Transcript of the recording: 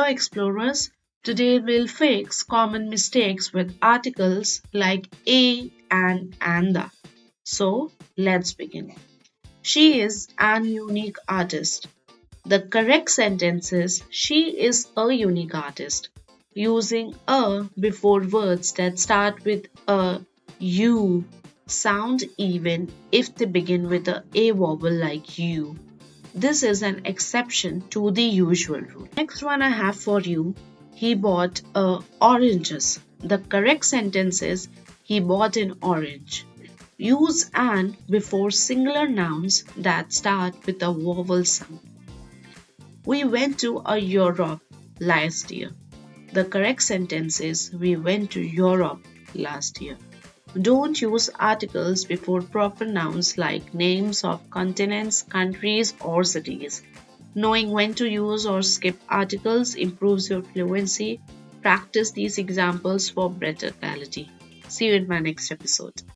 Hello, explorers. Today we'll fix common mistakes with articles like a and the. So, let's begin. She is an unique artist. The correct sentence is she is a unique artist. Using a before words that start with a you sound even if they begin with a vowel like you. This is an exception to the usual rule. Next one I have for you. He bought oranges. The correct sentence is he bought an orange. Use an before singular nouns that start with a vowel sound. We went to a Europe last year. The correct sentence is we went to Europe last year. Don't use articles before proper nouns like names of continents, countries, or cities. Knowing when to use or skip articles improves your fluency. Practice these examples for better clarity. See you in my next episode.